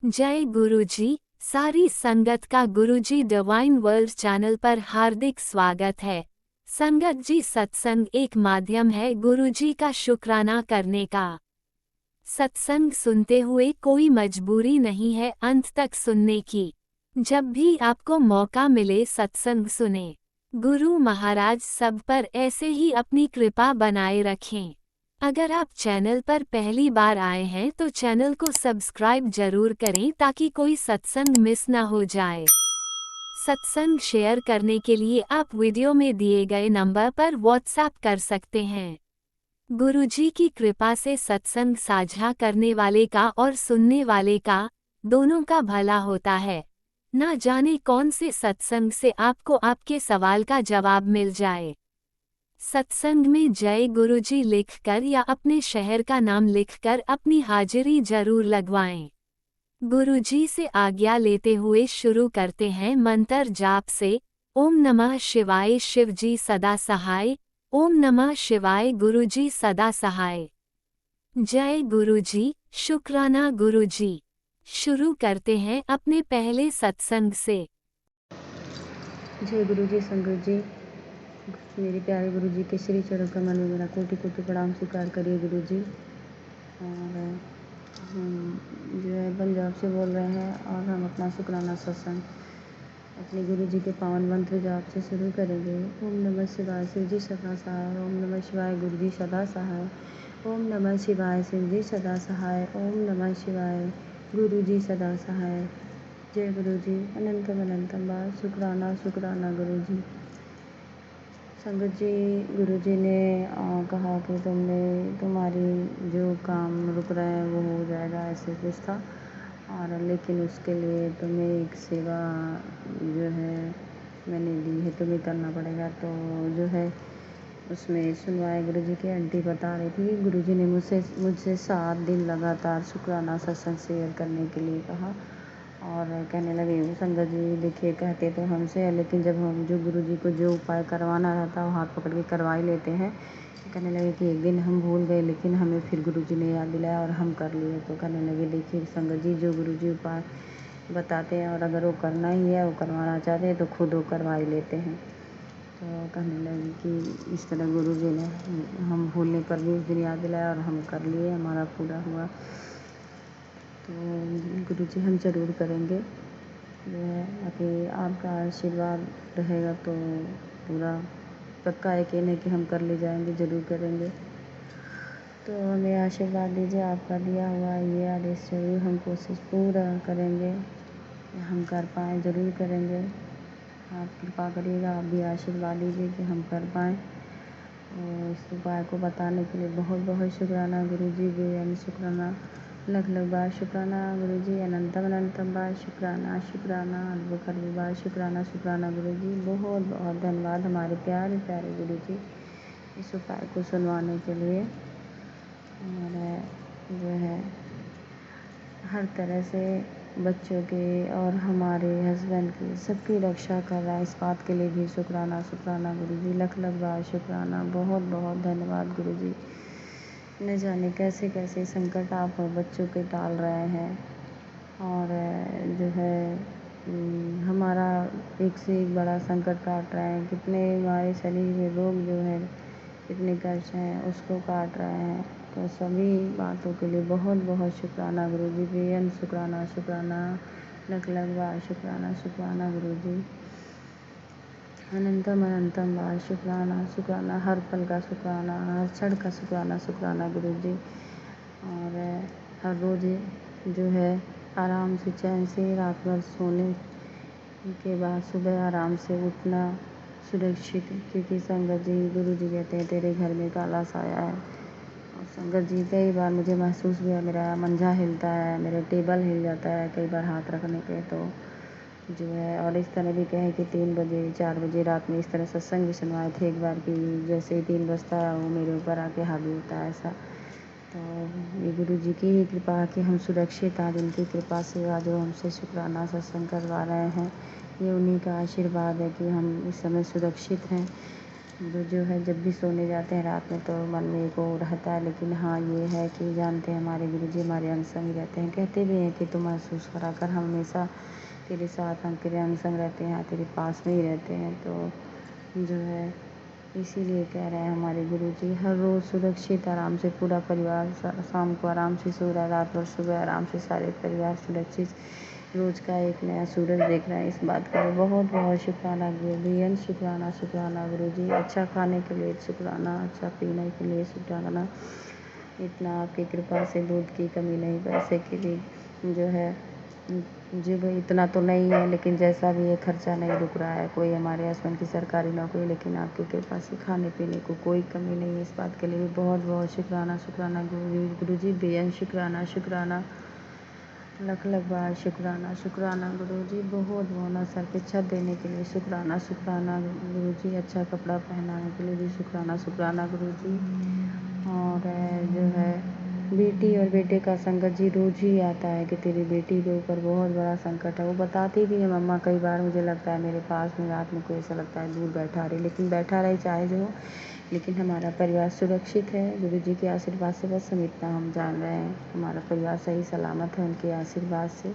जय गुरुजी। सारी संगत का गुरुजी डिवाइन वर्ल्ड चैनल पर हार्दिक स्वागत है। संगत जी, सत्संग एक माध्यम है गुरुजी का शुक्राना करने का। सत्संग सुनते हुए कोई मजबूरी नहीं है अंत तक सुनने की। जब भी आपको मौका मिले सत्संग सुने। गुरु महाराज सब पर ऐसे ही अपनी कृपा बनाए रखें। अगर आप चैनल पर पहली बार आए हैं तो चैनल को सब्सक्राइब जरूर करें ताकि कोई सत्संग मिस ना हो जाए। सत्संग शेयर करने के लिए आप वीडियो में दिए गए नंबर पर व्हाट्सएप कर सकते हैं। गुरुजी की कृपा से सत्संग साझा करने वाले का और सुनने वाले का दोनों का भला होता है। ना जाने कौन से सत्संग से आपको आपके सवाल का जवाब मिल जाए। सत्संग में जय गुरुजी लिखकर या अपने शहर का नाम लिखकर अपनी हाजिरी जरूर लगवाएं। गुरुजी से आज्ञा लेते हुए शुरू करते हैं मंत्र जाप से। ओम नमः शिवाय शिवजी सदा सहाय। ओम नमः शिवाय गुरुजी सदा सहाय। जय गुरुजी, शुक्राना गुरुजी। शुरू करते हैं अपने पहले सत्संग से। जय गुरुजी। संगत जी, मेरे प्यारे गुरुजी के श्री चरणों कमल में मेरा कोटि कोटि प्रणाम स्वीकार करिए गुरुजी। और हम जो है पंजाब से बोल रहे हैं और हम अपना शुक्राना सत्संग अपने गुरुजी के पावन मंत्र जाप से शुरू करेंगे। ओम नमः शिवाय शिवजी सदा सहाय। ओम नमः शिवाय गुरुजी सदा सहाय। ओम नमः शिवाय शिवजी सदा सहाय। ओम नमः शिवाय गुरुजी सदा सहाय। जय गुरुजी। अनंतम अनंतम बार शुक्राना शुक्राना गुरुजी। संगत जी, गुरुजी ने कहा कि तुम्हारी जो काम रुक रहा है वो हो जाएगा, ऐसे कुछ था। और लेकिन उसके लिए तुम्हें एक सेवा जो है मैंने दी है, तुम्हें करना पड़ेगा। तो जो है उसमें सुनवाए गुरुजी की आंटी बता रही थी, गुरुजी ने मुझसे 7 दिन लगातार शुक्राना सत्संग शेयर करने के लिए कहा। और कहने लगे संगत जी, देखिए कहते तो हमसे है, लेकिन जब हम जो गुरुजी को जो उपाय करवाना रहता है वो हाथ पकड़ के करवा ही लेते हैं। कहने लगे कि एक दिन हम भूल गए, लेकिन हमें फिर गुरुजी ने याद दिलाया और हम कर लिए। तो कहने लगे देखिए संगत जी, जो गुरुजी उपाय बताते हैं और अगर वो करना ही है, वो करवाना चाहते हैं तो खुद वो करवा ही लेते हैं। तो कहने लगे कि इस तरह गुरुजी ने हम भूलने पर भी उस दिन याद दिलाया और हम कर लिए, हमारा पूरा हुआ। तो गुरुजी हम ज़रूर करेंगे। जो है बाकी आपका आशीर्वाद रहेगा तो पूरा पक्का यकीन है कि हम कर ले जाएंगे, ज़रूर करेंगे। तो हमें आशीर्वाद दीजिए, आपका दिया हुआ ये आदेश जरूर हम कोशिश पूरा करेंगे, हम कर पाएँ, ज़रूर करेंगे। आप कृपा करिएगा, आप भी आशीर्वाद दीजिए कि हम कर पाएँ। और इस उपाय को बताने के लिए बहुत बहुत शुक्राना गुरुजी, बेअंत शुक्राना, लख लख बार शुक्राना गुरुजी, अनंतम अनंतम बार शुक्राना शुक्राना, अरबों खरबों बार शुक्राना शुक्राना गुरुजी। बहुत बहुत धन्यवाद हमारे प्यारे प्यारे गुरुजी इस उपाय को सुनवाने के लिए। और जो है हर तरह से बच्चों के और हमारे हस्बैंड की सबकी रक्षा कर रहा है, इस बात के लिए भी शुक्राना शुक्राना गुरुजी, लख लख बार शुक्राना। बहुत बहुत धन्यवाद गुरुजी। न जाने कैसे कैसे संकट आप बच्चों के टाल रहे हैं। और जो है हमारा एक से एक बड़ा संकट काट रहे हैं। कितने हमारे शरीर में रोग जो है, कितने कष्ट हैं उसको काट रहे हैं। तो सभी बातों के लिए बहुत बहुत शुक्राना गुरुजी, बेअंत शुक्राना शुक्राना, लख लख बार शुक्राना शुक्राना गुरुजी, अनंतम अनंतम बार शुक्राना शुक्राना, हर पल का शुक्राना, हर क्षण का शुक्राना शुक्राना गुरुजी। और हर रोज़ जो है आराम से चैन से रात भर सोने के बाद सुबह आराम से उठना सुरक्षित, क्योंकि संगत जी गुरुजी कहते हैं तेरे घर में काला साया है। और संगत जी कई बार मुझे महसूस हुआ, मेरा मंजा हिलता है, मेरे टेबल हिल जाता है कई बार हाथ रखने पे। तो जो है और इस तरह भी कहे कि 3 बजे 4 बजे रात में इस तरह सत्संग भी सुनवाए थे एक बार, कि जैसे ही 3 बजता है वो मेरे ऊपर आके हावी होता है ऐसा। तो ये गुरुजी की ही कृपा कि हम सुरक्षित आज उनकी कृपा से आज वो हमसे शुक्राना सत्संग करवा रहे हैं। ये उन्हीं का आशीर्वाद है कि हम इस समय सुरक्षित हैं। जो है जब भी सोने जाते हैं रात में तो मन में एक वो रहता है, लेकिन हाँ ये है कि जानते हैं हमारे गुरुजी हमारे अंग संग रहते हैं। कहते भी हैं कि तू महसूस करा कर, हम हमेशा तेरे साथ हम तेरे अंग संग रहते हैं, तेरे पास में ही रहते हैं। तो जो है इसीलिए कह रहे हैं हमारे गुरुजी हर रोज़ सुरक्षित आराम से पूरा परिवार शाम को आराम से सो रहा है, रात भर सुबह आराम से सारे परिवार सुरक्षित रोज़ का एक नया सूरज देख रहे हैं। इस बात का बहुत बहुत शुक्राना बेअंत शुक्राना शुक्राना गुरुजी। अच्छा खाने के लिए शुक्राना, अच्छा पीने के लिए शुक्राना। इतना आपकी कृपा से दूध की कमी नहीं, पैसे की भी जो है जी भाई इतना तो नहीं है, लेकिन जैसा भी है खर्चा नहीं रुक रहा है। कोई हमारे हस्बैंड की सरकारी नौकरी, लेकिन आपकी कृपा से खाने पीने को कोई कमी नहीं है। इस बात के लिए भी बहुत बहुत शुक्राना शुक्राना गुरुजी बेअंत शुक्राना शुक्राना, लख लख बार शुक्राना शुक्राना गुरुजी। बहुत बहुत सर पे छत देने के लिए शुक्राना शुक्राना गुरुजी। अच्छा कपड़ा पहनाने के लिए भी शुक्राना शुक्राना गुरुजी। और जो है बेटी और बेटे का संकट जी रोज़ ही आता है कि तेरी बेटी के ऊपर बहुत बड़ा संकट है। वो बताती भी है मम्मा, कई बार मुझे लगता है मेरे पास में रात में कोई ऐसा लगता है दूर बैठा रहे, लेकिन बैठा रहे चाहे जो हो, लेकिन हमारा परिवार सुरक्षित है गुरुजी के आशीर्वाद से। बस हम जान रहे हैं हमारा परिवार सही सलामत है उनके आशीर्वाद से।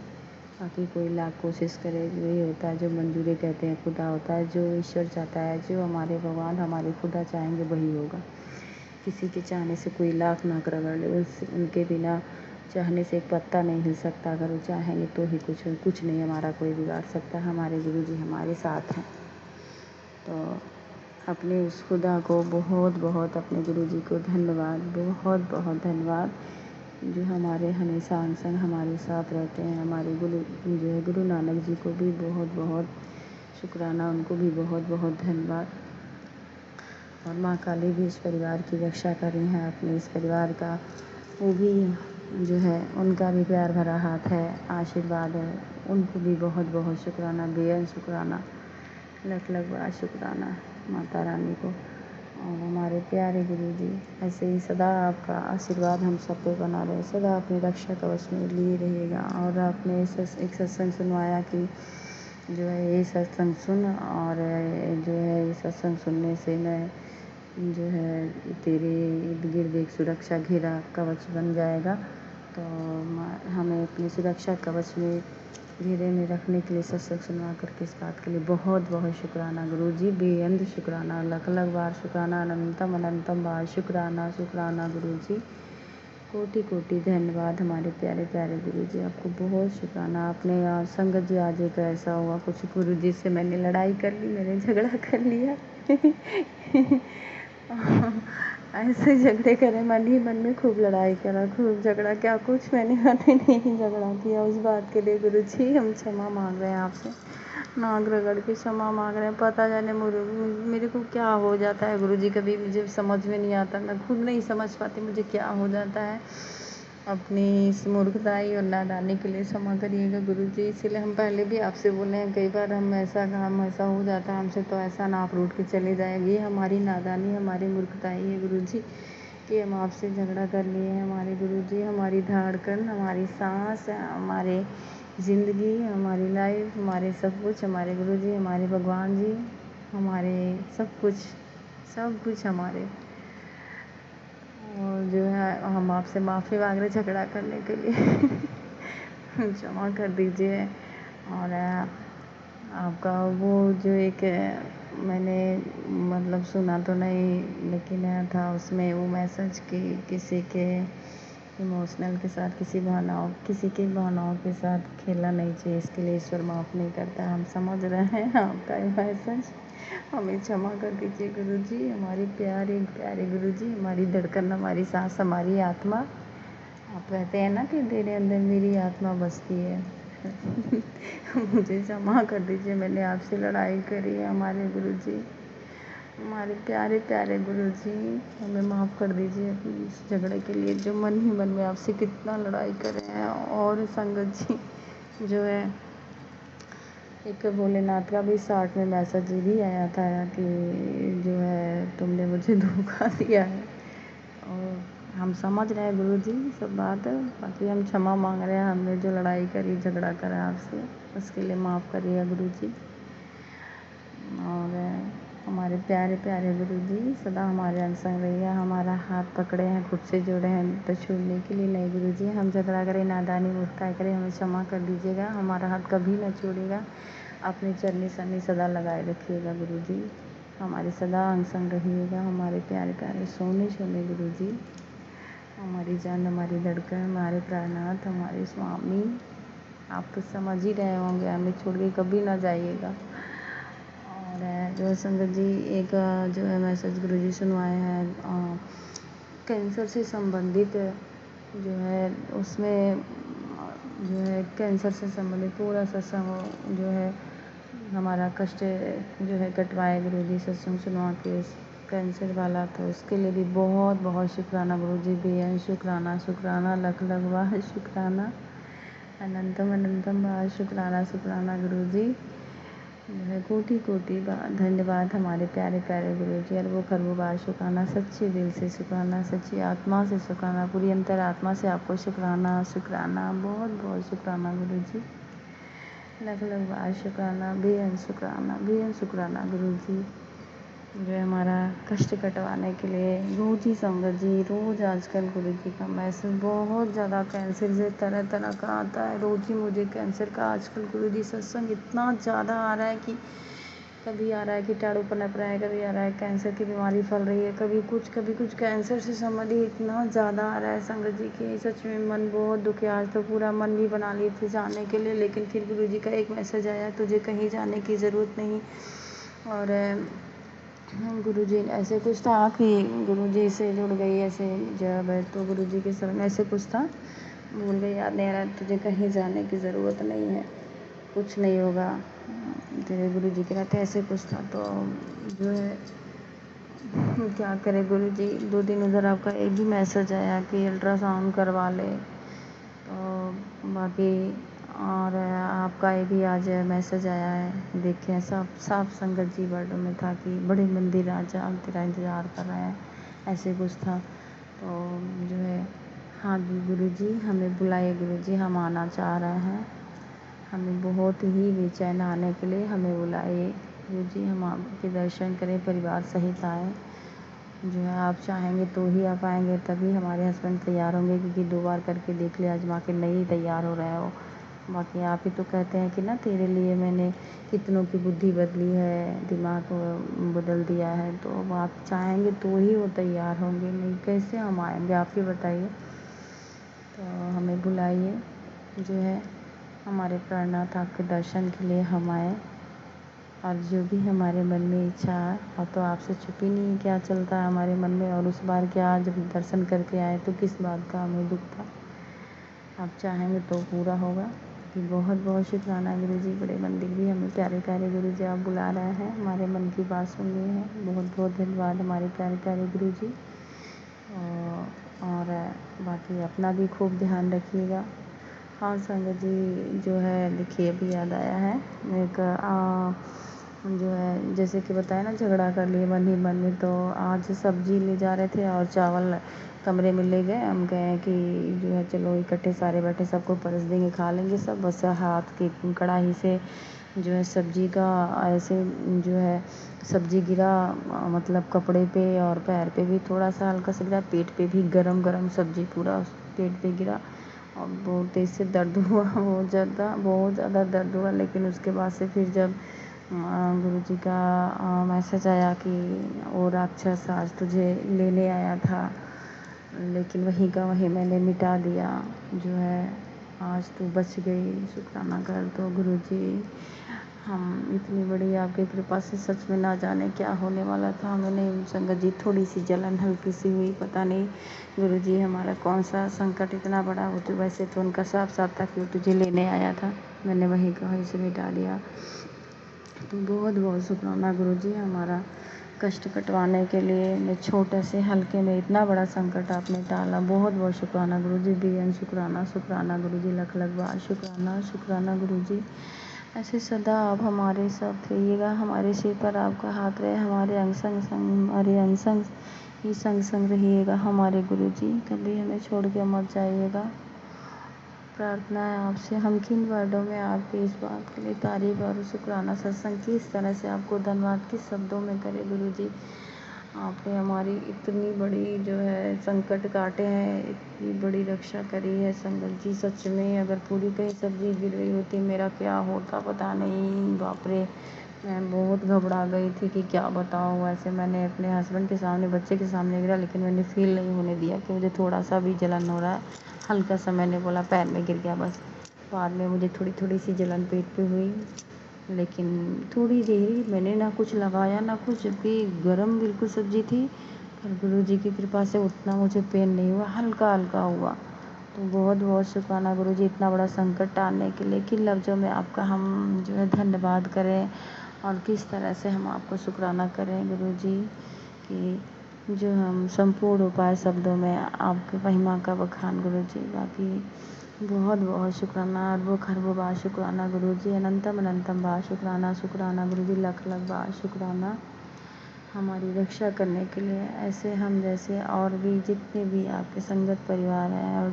बाकी कोई लाख कोशिश करे, वही होता है जो मंजूरी कहते हैं खुदा होता है, जो ईश्वर चाहता है, जो हमारे भगवान हमारे खुदा चाहेंगे वही होगा। किसी के चाहने से कोई लाख नाक रगड़ ले, उनके बिना चाहने से एक पत्ता नहीं हिल सकता। अगर वो चाहेंगे तो ही कुछ नहीं हमारा कोई बिगाड़ सकता। हमारे गुरुजी हमारे साथ हैं। तो अपने उस खुदा को बहुत बहुत अपने गुरुजी को धन्यवाद, बहुत बहुत धन्यवाद, जो हमारे हमेशा अंग संग हमारे साथ रहते हैं। हमारे गुरु जो है गुरु नानक जी को भी बहुत बहुत शुक्राना, उनको भी बहुत बहुत धन्यवाद। और माँ काली भी इस परिवार की रक्षा कर रही हैं अपने इस परिवार का, वो भी जो है उनका भी प्यार भरा हाथ है, आशीर्वाद है। उनको भी बहुत बहुत शुक्राना, बेअंत शुक्राना, लख लख बार शुक्राना माता रानी को। और हमारे प्यारे गुरुजी ऐसे ही सदा आपका आशीर्वाद हम सब पे बना रहे, सदा अपनी रक्षा कवच में लिए रहिएगा। और आपने एक सत्संग सुनवाया कि जो है ये सत्संग सुन, और जो है ये सत्संग सुनने से मैं जो है तेरे इर्द गिर्द एक सुरक्षा घेरा कवच बन जाएगा। तो हमें अपनी सुरक्षा कवच में घेरे में रखने के लिए सत्संग सुनवा करके इस बात के लिए बहुत बहुत शुक्राना गुरुजी, बेअंत शुक्राना, लख लख बार शुक्राना, अनंतम अनंतम बार शुक्राना शुक्राना गुरुजी। कोटि कोटि धन्यवाद हमारे प्यारे प्यारे गुरुजी, आपको बहुत शुक्राना। आपने यार संगत जी आज एक ऐसा हुआ, कुछ गुरुजी से मैंने लड़ाई कर ली, मैंने झगड़ा कर लिया ऐसे झगड़े करे, मन ही मन में खूब लड़ाई करा, खूब झगड़ा क्या, कुछ मैंने नहीं झगड़ा किया। उस बात के लिए गुरुजी हम क्षमा मांग रहे हैं आपसे, नाक रगड़ के क्षमा मांग रहे हैं। पता जाने मेरे को क्या हो जाता है गुरुजी, कभी मुझे समझ में नहीं आता, मैं खुद नहीं समझ पाती मुझे क्या हो जाता है। अपनी इस मूर्खताई और नादानी के लिए क्षमा करिएगा गुरुजी। इसीलिए हम पहले भी आपसे बोले हैं, कई बार हम ऐसा काम ऐसा हो जाता है हमसे, तो ऐसा ना आप रूठ के चले जाएगी। हमारी नादानी हमारी मूर्खताई है गुरुजी कि हम आपसे झगड़ा कर लिए हैं। हमारे गुरुजी हमारी धड़कन, हमारी सांस, हमारे ज़िंदगी, हमारी लाइफ, हमारे सब कुछ हमारे गुरुजी, हमारे भगवान जी, हमारे सब कुछ हमारे। और जो है हम आपसे माफ़ी मांग रहे झगड़ा करने के लिए क्षमा कर दीजिए। और आपका वो जो एक मैंने मतलब सुना तो नहीं, लेकिन था उसमें वो मैसेज कि किसी के इमोशनल के साथ किसी की भावनाओं के साथ खेलना नहीं चाहिए, इसके लिए ईश्वर माफ़ नहीं करता। हम समझ रहे हैं आपका ये मैसेज, हमें क्षमा कर दीजिए गुरुजी। हमारे प्यारे प्यारे गुरुजी, हमारी धड़कन, हमारी सांस, हमारी आत्मा, आप कहते हैं ना कि तेरे अंदर मेरी आत्मा बसती है मुझे क्षमा कर दीजिए, मैंने आपसे लड़ाई करी है। हमारे गुरुजी, हमारे प्यारे प्यारे गुरुजी, हमें माफ़ कर दीजिए इस झगड़े के लिए, जो मन ही मन में आपसे कितना लड़ाई कर रहे हैं। और संगत जी जो है एक भोलेनाथ का भी शॉर्ट में मैसेज भी आया था कि जो है तुमने मुझे धोखा दिया है। और हम समझ रहे हैं गुरुजी सब बात, बाकी हम क्षमा मांग रहे हैं, हमने जो लड़ाई करी झगड़ा करा आपसे, उसके लिए माफ़ करिए गुरुजी। और हमारे प्यारे प्यारे गुरुजी सदा हमारे अंग संग रहिए। हमारा हाथ पकड़े हैं, खुद से जोड़े हैं तो छोड़ने के लिए नहीं गुरुजी। हम झगड़ा करें, नादानी मूर्खताई करें, हमें क्षमा कर दीजिएगा। हमारा हाथ कभी न छोड़िएगा, अपनी चरनी सन्नी सदा लगाए रखिएगा गुरुजी। हमारे सदा अंग संग रहिएगा। हमारे प्यारे प्यारे सोने सोने गुरुजी, हमारी जान, हमारी धड़कन, हमारे प्राणनाथ, हमारे स्वामी, आप तो समझ ही रहे होंगे, हमें छोड़ के कभी ना जाइएगा। और जो है संगत जी, एक जो है मैसेज गुरुजी सुनवाए हैं कैंसर से संबंधित, जो है उसमें जो है कैंसर से संबंधित पूरा सत्संग जो है हमारा कष्ट जो है कटवाए गुरुजी, सत्संग सुनवा के कैंसर वाला। तो उसके लिए भी बहुत बहुत शुक्राना गुरुजी, बेअन शुक्राना, शुक्राना लख लख बार शुक्राना, अनंतम अनंतम बार शुक्राना शुक्राना गुरुजी। जो है कोटि कोटि बार धन्यवाद हमारे प्यारे प्यारे गुरुजी। अरबों खरबों बार शुक्राना, सच्चे दिल से शुक्राना, सच्ची आत्मा से शुक्राना, पूरी अंतरात्मा से आपको शुक्राना शुक्राना, बहुत बहुत शुक्राना गुरुजी। लख लख बार शुक्राना, बेअन शुक्राना गुरुजी। जो है हमारा कष्ट कटवाने के लिए रोज ही संगत जी, रोज़ आजकल गुरुजी का मैसेज बहुत ज़्यादा कैंसर से तरह तरह का आता है। रोज़ ही मुझे कैंसर का आजकल गुरुजी सत्संग इतना ज़्यादा आ रहा है कि कभी आ रहा है कीटाणु पनप रहा है, कभी आ रहा है कैंसर की बीमारी फैल रही है, कभी कुछ कैंसर से संबंधित इतना ज़्यादा आ रहा है संगत जी कि सच में मन बहुत दुखी। आज तो पूरा मन भी बना लिए थे जाने के लिए, लेकिन फिर गुरुजी का एक मैसेज आया, तुझे कहीं जाने की ज़रूरत नहीं। और गुरुजी ऐसे कुछ था कि गुरुजी से जुड़ गई ऐसे जब, तो गुरुजी के शरण ऐसे कुछ था, भूल गई, याद नहीं आ रहा, तुझे कहीं जाने की ज़रूरत नहीं है, कुछ नहीं होगा तेरे गुरुजी के रहते, ऐसे कुछ था। तो जो है क्या करे गुरुजी, 2 दिन उधर आपका एक भी मैसेज आया कि अल्ट्रासाउंड करवा ले, तो बाकी और आपका ये भी आज मैसेज आया है, देखें सब साफ संगत जी वर्ड में था कि बड़े मंदिर राजा तेरा इंतज़ार कर रहे हैं, ऐसे कुछ था। तो जो है हाँ गुरुजी, हमें बुलाइए गुरुजी, हम आना चाह रहे हैं, हमें बहुत ही बेचैन आने के लिए, हमें बुलाइए गुरुजी, हम आपके दर्शन करें, परिवार सहित आएँ। जो है आप चाहेंगे तो ही आप आएंगे, तभी हमारे हस्बैंड तैयार होंगे, क्योंकि 2 बार करके देख लिया आजमा के, नहीं तैयार हो रहे हो। बाकी आप ही तो कहते हैं कि ना तेरे लिए मैंने कितनों की बुद्धि बदली है, दिमाग बदल दिया है, तो अब आप चाहेंगे तो ही वो तैयार होंगे, नहीं कैसे हम आएंगे आप ही बताइए। तो हमें बुलाइए, जो है हमारे प्राणनाथ आपके दर्शन के लिए हम आए, और जो भी हमारे मन में इच्छा है, और तो आपसे छुपी नहीं क्या चलता है हमारे मन में। और उस बार क्या जब दर्शन करके आए तो किस बात का हमें दुख था, आप चाहेंगे तो पूरा होगा। कि बहुत बहुत शुक्राना गुरुजी, बड़े मंदिर भी हमें प्यारे प्यारे गुरुजी आप बुला रहे हैं, हमारे मन की बात सुन रहे हैं, बहुत बहुत धन्यवाद हमारे प्यारे प्यारे गुरुजी। और बाकी अपना भी खूब ध्यान रखिएगा। हाँ संगत जी, जो है देखिए अभी याद आया है, एक जो है जैसे कि बताया ना, झगड़ा कर लिए मन ही मन में, तो आज सब्जी ले जा रहे थे और चावल कमरे में ले गए, हम गए कि जो है चलो इकट्ठे सारे बैठे सबको परस देंगे, खा लेंगे सब, बस हाथ की कढ़ाई से जो है सब्जी का ऐसे जो है सब्जी गिरा, मतलब कपड़े पे और पैर पे भी थोड़ा सा हल्का सा गिरा, पेट पे भी गरम गरम सब्जी पूरा पेट पे गिरा, और बहुत तेज़ से दर्द हुआ, बहुत ज़्यादा दर्द हुआ। लेकिन उसके बाद से फिर जब गुरुजी का मैसेज आया कि वो राक्षस आज तुझे लेने आया था, लेकिन वहीं का वहीं मैंने मिटा दिया, जो है आज तू बच गई, शुक्राना कर। तो गुरुजी, हम इतनी बड़ी आपकी कृपा से सच में ना जाने क्या होने वाला था, हमें संगत जी थोड़ी सी जलन हल्की सी हुई, पता नहीं गुरुजी हमारा कौन सा संकट इतना बड़ा हो। तो वैसे तो उनका साफ साफ था कि वो तुझे लेने आया था, मैंने वहीं का वहीं से मिटा दिया। तो बहुत बहुत शुक्राना गुरुजी, हमारा कष्ट कटवाने के लिए, मैं छोटे से हल्के में इतना बड़ा संकट आपने टाला, बहुत बहुत शुक्राना गुरुजी, बेअन शुक्राना गुरुजी, लख लख बार शुक्राना गुरुजी। ऐसे सदा आप हमारे साथ रहिएगा, हमारे सिर पर आपका हाथ रहे, हमारे अंग संग ही संग रहिएगा हमारे गुरुजी, कभी हमें छोड़ के मत जाइएगा। प्रार्थना है आपसे, हम किन वर्डों में आपकी इस बात के लिए तारीफ और शुक्राना सत्संग किस तरह से आपको धन्यवाद किस शब्दों में करें गुरु जी। आपने हमारी इतनी बड़ी जो है संकट काटे हैं, इतनी बड़ी रक्षा करी है संगत जी। सच में अगर पूरी कहीं सब्जी गिर गई होती मेरा क्या होता पता नहीं। बाप रे, मैं बहुत घबरा गई थी कि क्या बताऊँ। वैसे मैंने अपने हस्बैंड के सामने बच्चे के सामने गिरा, लेकिन मैंने फील नहीं होने दिया कि मुझे थोड़ा सा भी जलन हो रहा है। हल्का सा मैंने बोला पैर में गिर गया बस। बाद में मुझे थोड़ी थोड़ी सी जलन पेट पे हुई, लेकिन थोड़ी देर मैंने ना कुछ लगाया ना कुछ, जबकि गरम बिल्कुल सब्जी थी। पर गुरु जी की कृपा से उतना मुझे पेन नहीं हुआ, हल्का हल्का हुआ। तो बहुत बहुत शुक्राना गुरु जी इतना बड़ा संकट टालने के लिए। किन लफ्ज़ों में आपका हम जो है धन्यवाद करें और किस तरह से हम आपको शुक्राना करें गुरु जी कि जो हम संपूर्ण उपाय शब्दों में आपकी महिमा का बखान गुरु जी। बाकी बहुत बहुत शुक्राना, अरबों खरबों बार शुक्राना गुरु जी, अनंतम अनंतम बार शुक्राना शुक्राना गुरु जी, लख लख बार शुक्राना हमारी रक्षा करने के लिए। ऐसे हम जैसे और भी जितने भी आपके संगत परिवार हैं और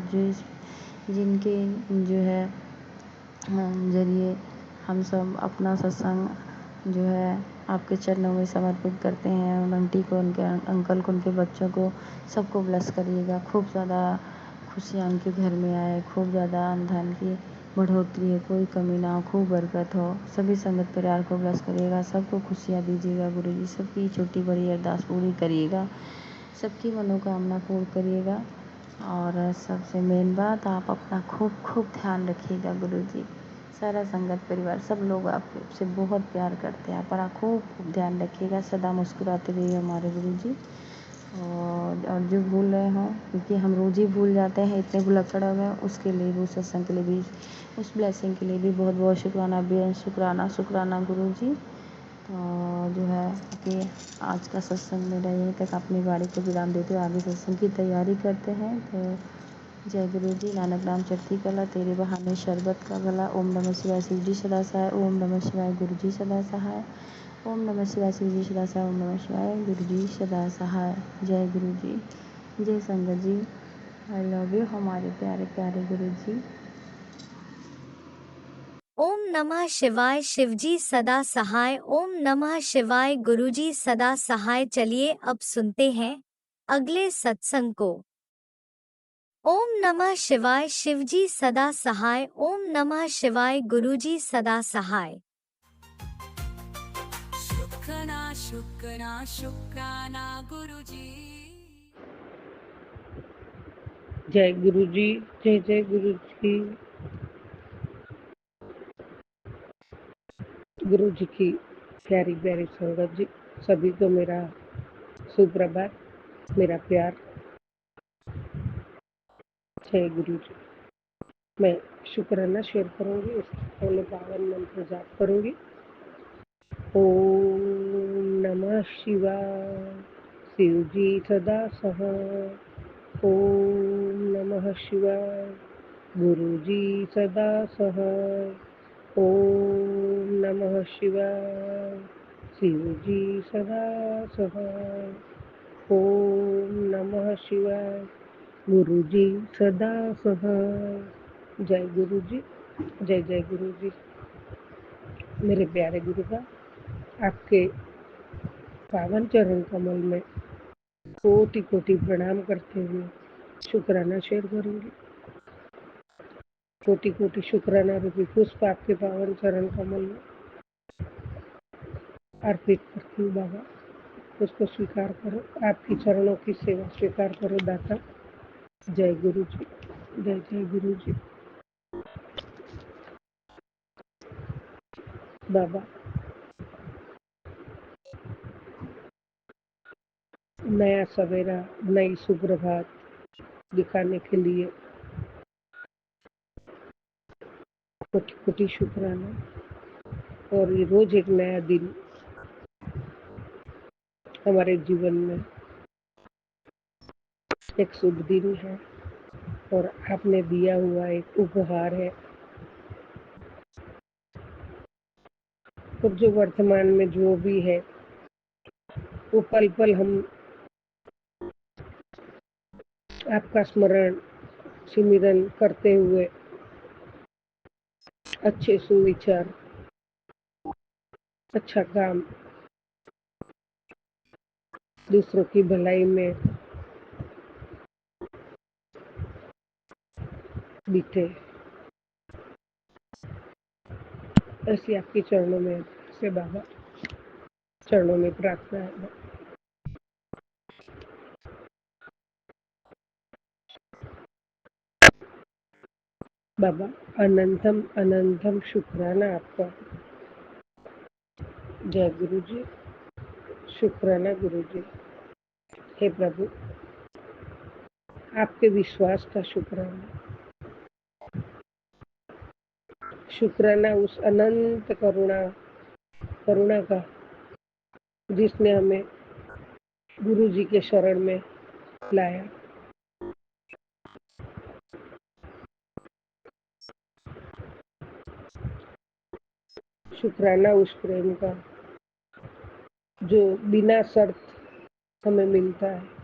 जिनके जो है जरिए हम सब अपना सत्संग जो है आपके चरणों में समर्पित करते हैं। उन आंटी को, उनके अंकल को, उनके बच्चों को, सबको ब्लेस करिएगा। खूब ज़्यादा खुशियाँ उनके घर में आए, खूब ज़्यादा धन की बढ़ोतरी है, कोई कमी ना हो, खूब बरकत हो। सभी संगत परिवार को ब्लेस करिएगा, सबको खुशियाँ दीजिएगा गुरु जी। सबकी छोटी बड़ी अरदास पूरी करिएगा, सबकी मनोकामना पूर्ण करिएगा। और सबसे मेन बात, आप अपना खूब खूब ध्यान रखिएगा गुरु जी। सारा संगत परिवार सब लोग आपसे बहुत प्यार करते हैं, पर आप खूब खूब ध्यान रखिएगा। सदा मुस्कुराते रहिए हमारे गुरु जी। और जो भूल रहे हों, क्योंकि हम रोज़ ही भूल जाते हैं, इतने भुलक्कड़ हो गए, उसके लिए भी, उस सत्संग के लिए भी, उस ब्लेसिंग के लिए भी बहुत बहुत शुक्राना, बेहद शुक्राना शुक्राना गुरु जी। तो जो है कि आज का सत्संग मेरा यहीं तक अपनी गाड़ी को विराम देते हुए आगे सत्संग की तैयारी करते हैं। तो जय गुरु जी। नानक नाम चढ़ती कला, तेरे बहाने शरबत का गला। ओम नमः शिवाय, शिव जी सदा सहाय। ओम नमः शिवाय, गुरु जी सदा सहाय। ओम नमः शिवाय, शिव जी सदा सहाय। ओम नमः शिवाय, गुरु जी सदा सहाय। जय गुरु जी, जय संगत जी। आई लव यू हमारे प्यारे प्यारे गुरु जी। ओम नमः शिवाय, शिवजी सदा सहाय। ओम नमः शिवाय, गुरुजी सदा सहाय। चलिए अब सुनते हैं अगले सत्संग को। ओम नमः शिवाय, शिवजी सदा सहाय। ओम नमः शिवाय, गुरुजी सदा सहाय। शुक्राना शुक्राना शुक्राना गुरुजी। जय गुरु जी, जय जय गुरु जी। गुरु जी की प्यारी प्यारी संगत जी, सभी को मेरा सुप्रभात, मेरा प्यार। जय गुरु जी। मैं शुक्राना शेयर करूंगी, उसके पहले पावन मंत्र जाप करूंगी। ओम नमः शिवाय, शिव जी सदा सहाय। ओम नमः शिवाय, गुरु जी सदा सहाय। ओम नमः शिवाय, शिव जी सदा सहाय। ओम नमः शिवाय, गुरु जी सदा सहाय। जय गुरु जी, जय जय गुरु जी। मेरे प्यारे गुरु का आपके पावन चरण कमल में कोटि कोटि प्रणाम करते हुए शुक्राना शेयर करूंगी। कोटि कोटि शुक्राना रूपी पुष्प आपके पावन चरण कमल में अर्पित करती हूँ बाबा। उसको स्वीकार करो, आपकी चरणों की सेवा स्वीकार करो दाता। जय गुरु जी, जय जय गुरु जी। बाबा, नया सवेरा, नई सुप्रभात दिखाने के लिए कोटि कोटि शुक्राना। और ये रोज एक नया दिन हमारे जीवन में एक शुभ दिन है और आपने दिया हुआ एक उपहार है। और जो वर्तमान में जो भी है वो पल पल हम आपका स्मरण सिमरन करते हुए अच्छे सुविचार, अच्छा काम, दूसरों की भलाई में बीते। ऐसी आपके चरणों में से बाबा चरणों में प्रार्थना है बाबा। अनंतम अनंतम शुक्राना आपका। जय गुरु जी। शुक्राना गुरु जी। हे प्रभु, आपके विश्वास का शुक्राना। शुक्राना उस अनंत करुणा का जिसने हमें गुरु जी के शरण में लाया। शुक्राना उस प्रेम का जो बिना शर्त हमें मिलता है।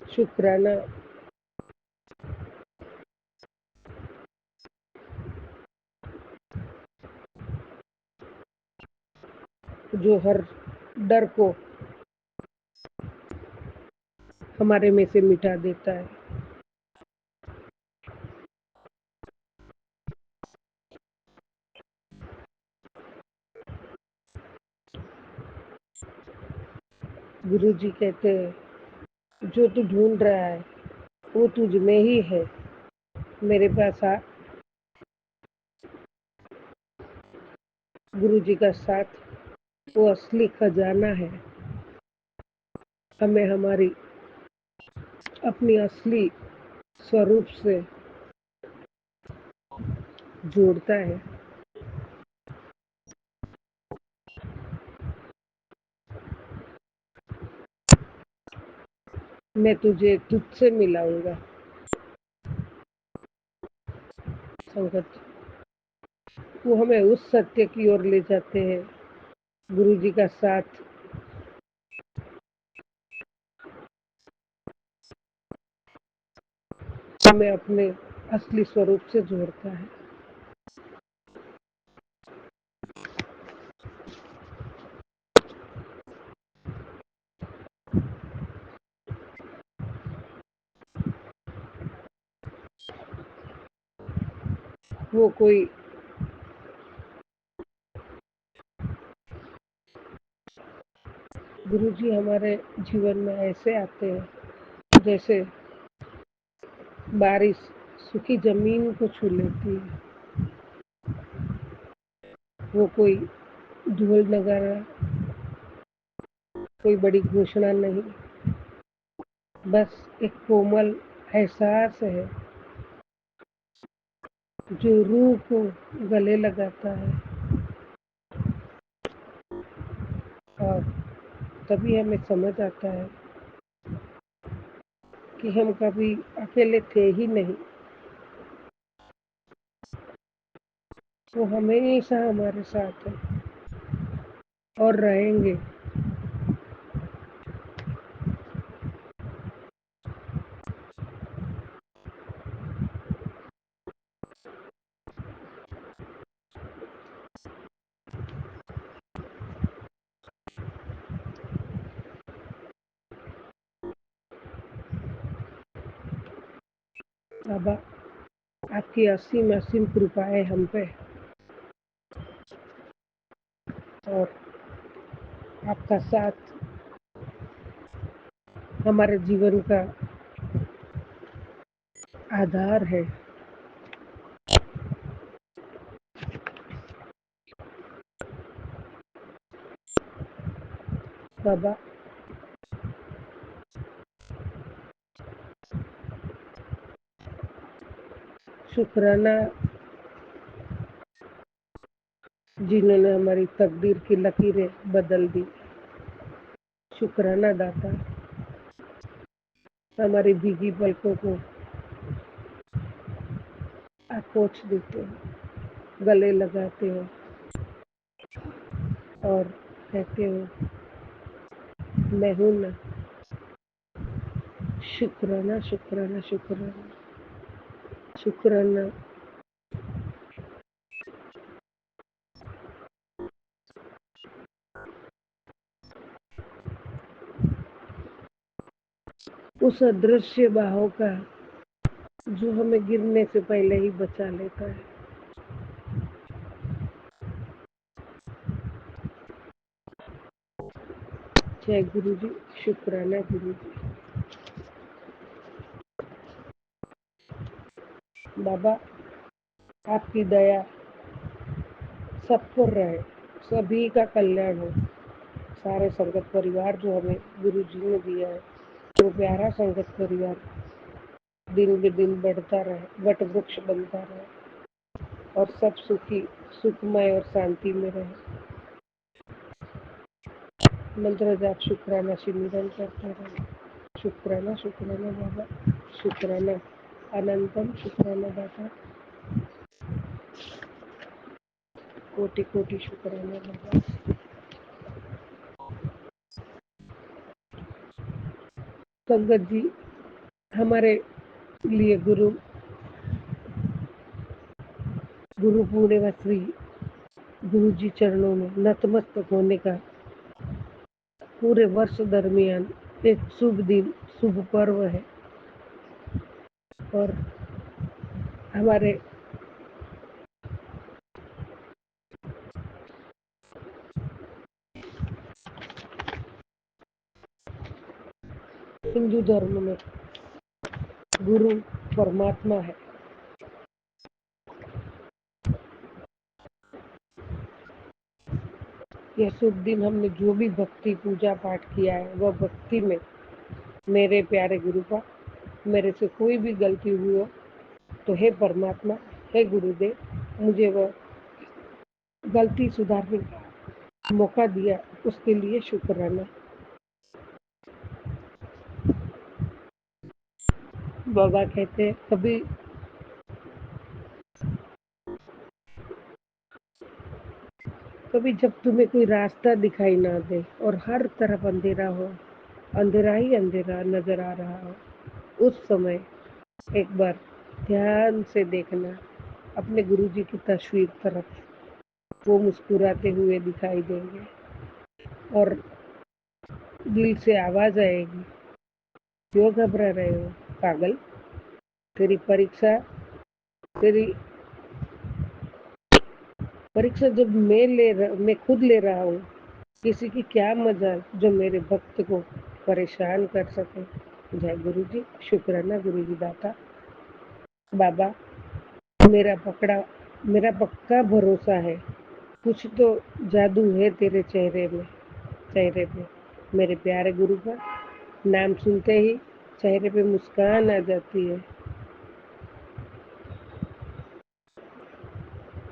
शुक्राना जो हर डर को हमारे में से मिटा देता है। गुरु जी कहते हैं, जो तू ढूंढ रहा है वो तुझ में ही है। मेरे पास आ। गुरु जी का साथ वो असली खजाना है। हमें हमारी अपनी असली स्वरूप से जोड़ता है। मैं तुझे तुझसे मिलाऊंगा। संगत वो हमें उस सत्य की ओर ले जाते हैं। गुरु जी का साथ हमें अपने असली स्वरूप से जोड़ता है। वो कोई गुरु जी हमारे जीवन में ऐसे आते हैं जैसे बारिश सूखी जमीन को छू लेती है। वो कोई ढोल नगारा, कोई बड़ी घोषणा नहीं, बस एक कोमल एहसास है जो रूह को गले लगाता है। और तभी हमें समझ आता है कि हम कभी अकेले थे ही नहीं। वो हमेशा हमारे साथ है और रहेंगे। बाबा, आपकी असीम असीम कृपा है हम पे। और आपका साथ हमारे जीवन का आधार है। बाबा, शुक्राना जिन्होंने हमारी तकदीर की लकीरें बदल दी। शुक्राना दाता, हमारी भीगी पलकों को आप पोंछ देते हो, गले लगाते हो और कहते हो मैं हूं ना। शुक्राना शुक्राना शुक्राना शुक्राना। उस अदृश्य बाहों का जो हमें गिरने से पहले ही बचा लेता है। जय गुरु जी। शुक्राना गुरु जी। बाबा आपकी दया सब पर रहे, सभी का कल्याण हो। सारे संगत परिवार जो हमें गुरु जी ने दिया है, वो प्यारा संगत परिवार दिन ब दिन बढ़ता रहे, वट वृक्ष बनता रहे और सब सुखी सुखमय और शांति में रहे। मंत्र जाप शुक्राना सिमरन करते रहे। शुक्राना शुक्राना बाबा, शुक्राना अनंतम, शुक्राना बाबा, कोटि कोटि शुक्राना बाबा। संगत जी हमारे लिए गुरु पूर्णिमा श्री गुरु जी चरणों में नतमस्तक होने का पूरे वर्ष दरमियान एक शुभ दिन, शुभ पर्व है। और हमारे हिंदू धर्म में गुरु परमात्मा है। यह शुभ दिन हमने जो भी भक्ति पूजा पाठ किया है, वह भक्ति में मेरे प्यारे गुरु का मेरे से कोई भी गलती हुई हो तो हे परमात्मा, हे गुरुदेव, मुझे वह गलती सुधारने का मौका दिया, उसके लिए शुक्राना। बाबा कहते हैं कभी जब तुम्हें कोई रास्ता दिखाई ना दे और हर तरफ अंधेरा हो, अंधेरा ही अंधेरा नजर आ रहा हो, उस समय एक बार ध्यान से देखना अपने गुरुजी की तस्वीर तरफ। वो मुस्कुराते हुए दिखाई देंगे और दिल से आवाज आएगी, क्यों घबरा रहे हो पागल, तेरी परीक्षा जब मैं खुद ले रहा हूँ, किसी की क्या मजाल जो मेरे भक्त को परेशान कर सके। जय गुरु जी। शुक्राना गुरु जी दाता। बाबा मेरा पक्का भरोसा है, कुछ तो जादू है तेरे चेहरे पे। मेरे प्यारे गुरु का नाम सुनते ही चेहरे पे मुस्कान आ जाती है।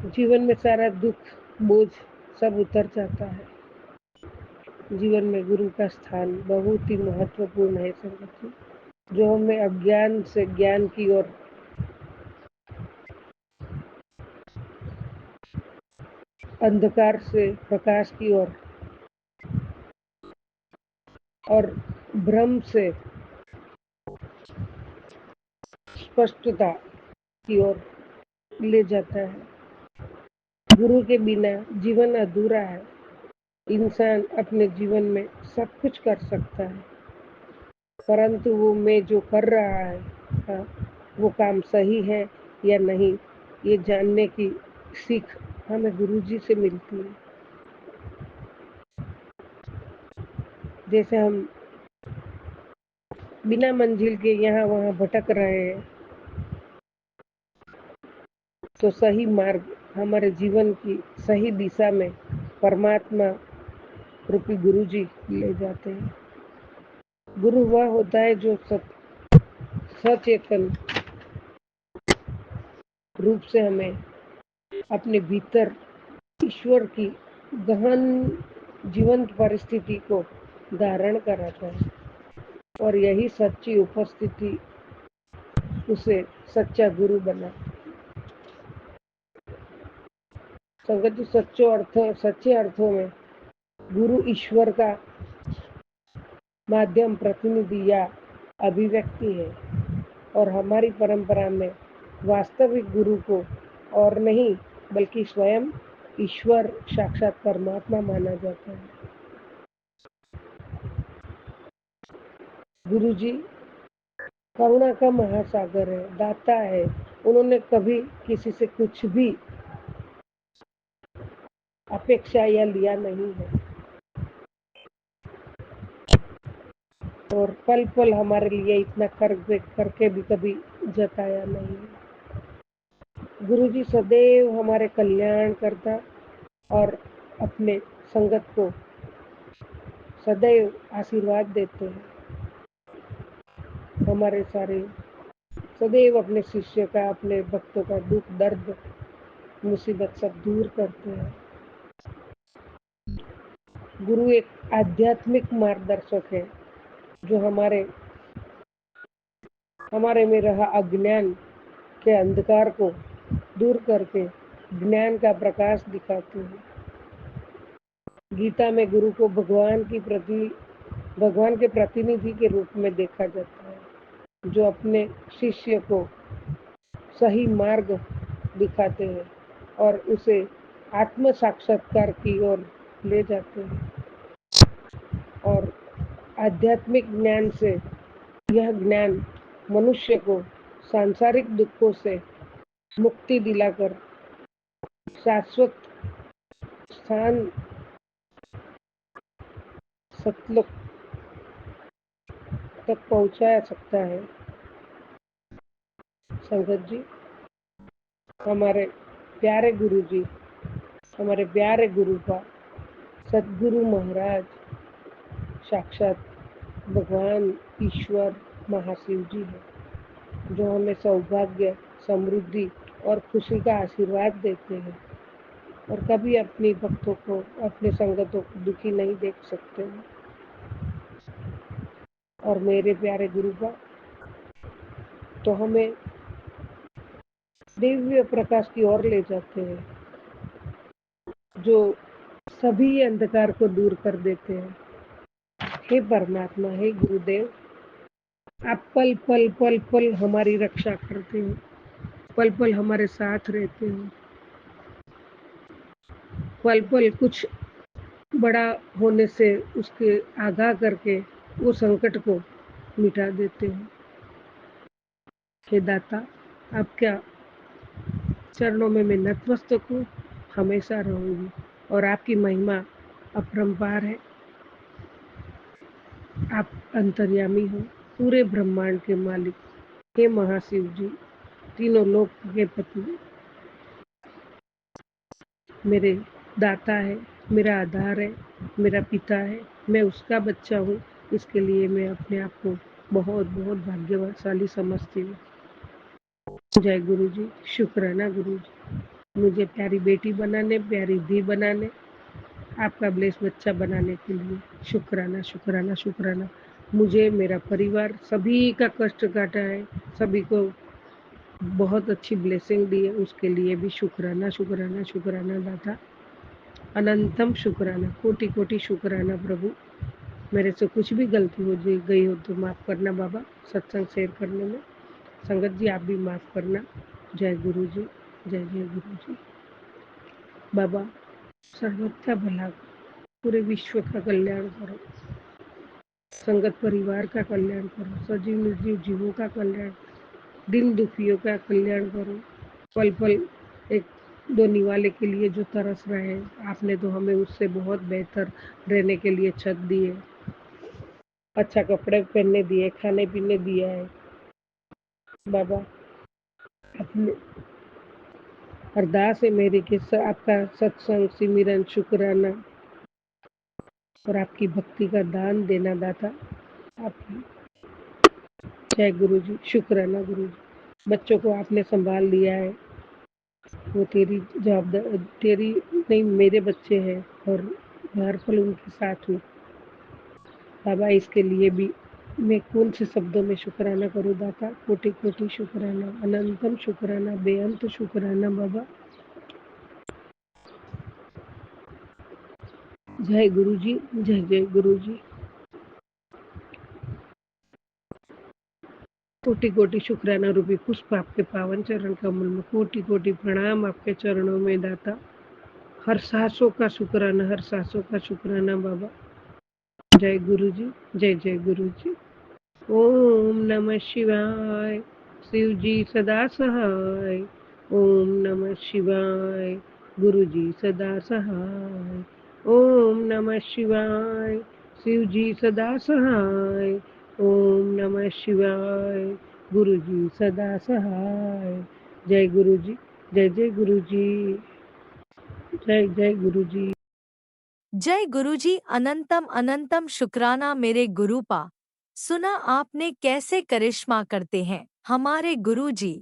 जीवन में सारा दुख बोझ सब उतर जाता है। जीवन में गुरु का स्थान बहुत ही महत्वपूर्ण है संगत जी, जो हमें अज्ञान से ज्ञान की ओर, अंधकार से प्रकाश की ओर और भ्रम से स्पष्टता की ओर ले जाता है। गुरु के बिना जीवन अधूरा है। इंसान अपने जीवन में सब कुछ कर सकता है, परंतु वो मैं जो कर रहा है, हाँ, वो काम सही है या नहीं, ये जानने की सीख हमें गुरुजी से मिलती है। जैसे हम बिना मंजिल के यहाँ वहाँ भटक रहे हैं, तो सही मार्ग हमारे जीवन की सही दिशा में परमात्मा रूपी गुरुजी ले जाते हैं। गुरु वह होता है जो सचेतन रूप से हमें अपने भीतर ईश्वर की गहन जीवंत परिस्थिति को धारण कराता है, और यही सच्ची उपस्थिति उसे सच्चा गुरु बना। संगत सच्चे अर्थों में गुरु ईश्वर का माध्यम, प्रतिनिधि या अभिव्यक्ति है और हमारी परंपरा में वास्तविक गुरु को और नहीं बल्कि स्वयं ईश्वर साक्षात परमात्मा माना जाता है। गुरु जी करुणा का महासागर है, दाता है। उन्होंने कभी किसी से कुछ भी अपेक्षा या लिया नहीं है और पल पल हमारे लिए इतना कर्ज करके भी कभी जताया नहीं है। गुरु जी सदैव हमारे कल्याण करता और अपने संगत को सदैव आशीर्वाद देते हैं। हमारे सारे सदैव अपने शिष्य का, अपने भक्तों का दुख दर्द मुसीबत सब दूर करते हैं। गुरु एक आध्यात्मिक मार्गदर्शक है जो हमारे में रहा अज्ञान के अंधकार को दूर करके ज्ञान का प्रकाश दिखाते हैं। गीता में गुरु को भगवान के प्रतिनिधि के रूप में देखा जाता है जो अपने शिष्य को सही मार्ग दिखाते हैं और उसे आत्म साक्षात्कार की ओर ले जाते हैं। और आध्यात्मिक ज्ञान से यह ज्ञान मनुष्य को सांसारिक दुखों से मुक्ति दिलाकर शाश्वत स्थान सतलोक तक पहुंचा सकता है। संगत जी, हमारे प्यारे गुरु जी, हमारे प्यारे गुरु का सदगुरु महाराज साक्षात भगवान ईश्वर महाशिव जी है जो हमें सौभाग्य, समृद्धि और खुशी का आशीर्वाद देते हैं और कभी अपनी भक्तों को, अपने संगतों को दुखी नहीं देख सकते हैं। और मेरे प्यारे गुरु का तो हमें दिव्य प्रकाश की ओर ले जाते हैं जो सभी अंधकार को दूर कर देते हैं। हे परमात्मा, हे गुरुदेव, आप पल पल पल पल हमारी रक्षा करते हो, पल पल हमारे साथ रहते हो, पल पल कुछ बड़ा होने से उसके आगाह करके वो संकट को मिटा देते हो। हे दाता, आपके चरणों में मैं नतमस्तक हूँ, हमेशा रहूंगी और आपकी महिमा अपरंपार है। आप अंतर्यामी हो, पूरे ब्रह्मांड के मालिक। हे महाशिव जी, तीनों लोक के पति, मेरे दाता है, मेरा आधार है, मेरा पिता है, मैं उसका बच्चा हूँ। इसके लिए मैं अपने आप को बहुत बहुत भाग्यशाली समझती हूँ। जय गुरु जी, शुक्राना गुरु जी, मुझे प्यारी बेटी बनाने, प्यारी धी बनाने, आपका ब्लेस बच्चा बनाने के लिए शुक्राना शुक्राना शुक्राना। मुझे, मेरा परिवार सभी का कष्ट काटा है, सभी को बहुत अच्छी ब्लेसिंग दी है, उसके लिए भी शुक्राना शुक्राना शुक्राना दाता। अनंतम शुक्राना, कोटि कोटि शुक्राना प्रभु। मेरे से कुछ भी गलती हो गई हो तो माफ़ करना बाबा, सत्संग शेयर करने में। संगत जी आप भी माफ़ करना। जय गुरु जी, जय जय गुरु जी। बाबा सर्वथा भला, पूरे विश्व का कल्याण करो, संगत परिवार का कल्याण करो, सजीव निर्जीव जीवों का कल्याण, दिन दुखियों का कल्याण करो। पल पल एक दो निवाले के लिए जो तरस रहे हैं, आपने तो हमें उससे बहुत बेहतर रहने के लिए छत दी है, अच्छा कपड़े पहनने दिए, खाने पीने दिया है। बाबा अपने अरदास है मेरी कि आपका सत्संग, सिमरन, शुक्राना और आपकी भक्ति का दान देना दाता। आपकी जय गुरु जी, शुक्राना गुरु जी। बच्चों को आपने संभाल लिया है, वो तेरी जवाबदारी, तेरी नहीं मेरे बच्चे हैं और हर पल उनके साथ हूँ। बाबा इसके लिए भी मैं कौन से शब्दों में शुक्राना करूँ दाता। कोटि कोटि शुक्राना, अनंतम शुक्राना, बेअंत शुक्राना बाबा। जय गुरु जी, जय जय गुरु जी। कोटि कोटि शुक्राना रूपी पुष्प आपके पावन चरण कमल में, कोटि कोटि प्रणाम आपके चरणों में दाता। हर सांसों का शुक्राना, हर सांसों का शुक्राना बाबा। जय गुरु जी, जय जय गुरु जी। ओम नमः शिवाय, शिव जी सदा सहाय। ओम नमः शिवाय, गुरु जी सदा सहाय। ओम नमः शिवाय, शिव जी सदा सहाय। ओम नमः शिवाय, गुरु जी सदा सहाय। जय गुरु जी, जय जय गुरु जी, जय जय गुरु जी। जय गुरुजी, अनंतम अनंतम शुक्राना मेरे गुरुपा। सुना आपने कैसे करिश्मा करते हैं हमारे गुरुजी।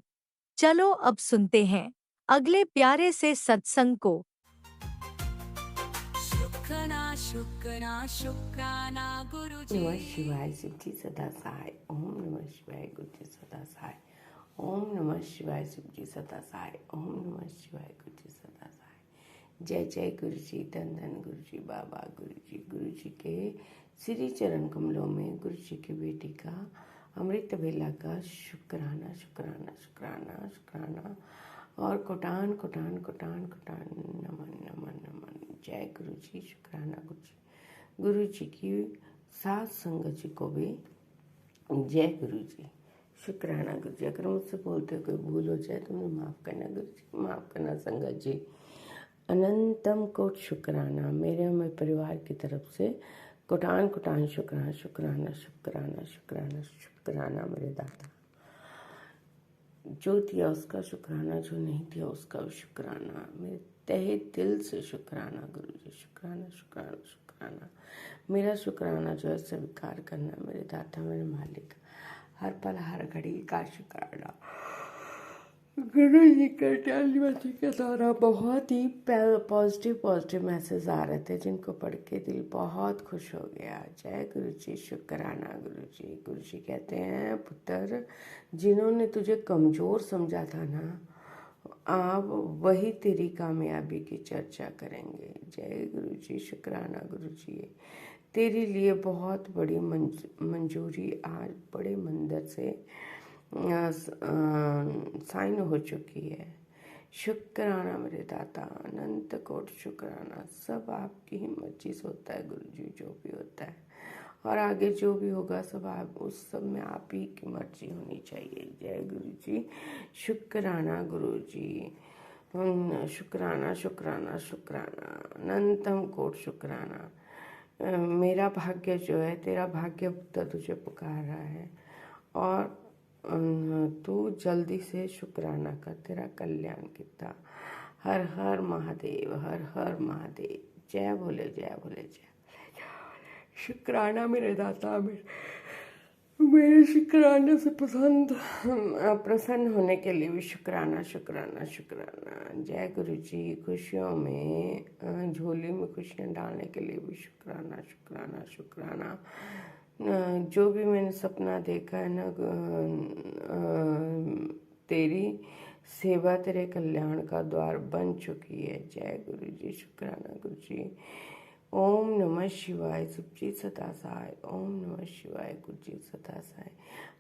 चलो अब सुनते हैं अगले प्यारे से सत्संग को। शुक्राना शुक्राना शुक्राना गुरुजी नमः शिवाय शिव जी सदा सहाय। ओम नमः शिवाय गुरु जी सदा सहाय। ओम नमः शिवाय शिव जी सदा सहाय। ओम नमः शिवाय गुरु जी सदा सहाय। जय जय गुरु जी, धन धन गुरु जी, बाबा गुरु जी के श्री चरण कमलों में गुरु जी की बेटी का अमृत बेला का शुक्राना शुक्राना शुक्राना शुक्राना और कोटान कोटान कोटान कोटान नमन नमन नमन। जय गुरु जी, शुक्राना गुरु जी की साथ संगत जी को भी जय गुरु जी, शुक्राना गुरु जी। अगर मुझसे बोलते हुए कोई भूल हो जाए तो मुझे माफ़ करना गुरु जी, माफ़ करना संगत जी। अनंतम कोट शुक्राना मेरे और मेरे परिवार की तरफ से, कोटान कोटान शुक्राना शुक्राना शुक्राना शुक्राना शुक्राना मेरे दाता। जो दिया उसका शुक्राना, जो नहीं दिया उसका भी शुक्राना। मेरे तहे दिल से शुक्राना गुरु जी, शुक्राना शुक्राना शुक्राना। मेरा शुक्राना जो है स्वीकार करना मेरे दाता, मेरे मालिक। हर पल हर घड़ी का शुक्राना गुरु जी का। टेलीपैथी के द्वारा बहुत ही पॉजिटिव मैसेज आ रहे थे जिनको पढ़ के दिल बहुत खुश हो गया। जय गुरु जी, शुक्राना गुरु जी। गुरु जी कहते हैं, पुत्र जिन्होंने तुझे कमज़ोर समझा था ना, अब वही तेरी कामयाबी की चर्चा करेंगे। जय गुरु जी, शुक्राना गुरु जी। तेरे लिए बहुत बड़ी मंजूरी आज बड़े मंदिर से साइन हो चुकी है। शुक्राना मेरे दाता, अनंत कोट शुक्राना। सब आपकी ही मर्जी से होता है गुरु जी, जो भी होता है और आगे जो भी होगा सब आप, उस सब में आप ही की मर्जी होनी चाहिए। जय गुरु जी, शुक्राना गुरु जी। शुक्राना शुक्राना शुक्राना, अनंतम कोट शुक्राना। मेरा भाग्य जो है, तेरा भाग्य पुत्र तुझे पुकार रहा है और तू जल्दी से शुक्राना कर, तेरा कल्याण कितना। हर हर महादेव, हर हर महादेव। जय भोले जय भोले जय। शुक्राना मेरे दाता, मेरे शुक्राने से प्रसन्न होने के लिए भी शुक्राना शुक्राना शुक्राना। जय गुरु जी, खुशियों में झोली में खुशियाँ डालने के लिए भी शुक्राना शुक्राना शुक्राना। जो भी मैंने सपना देखा है ना, तेरी सेवा तेरे कल्याण का द्वार बन चुकी है। जय गुरु जी, शुक्राना गुरु जी। ओम नमः शिवाय शिव जी सदा सहाय। ओम नमः शिवाय गुरु जी सदा सहाय।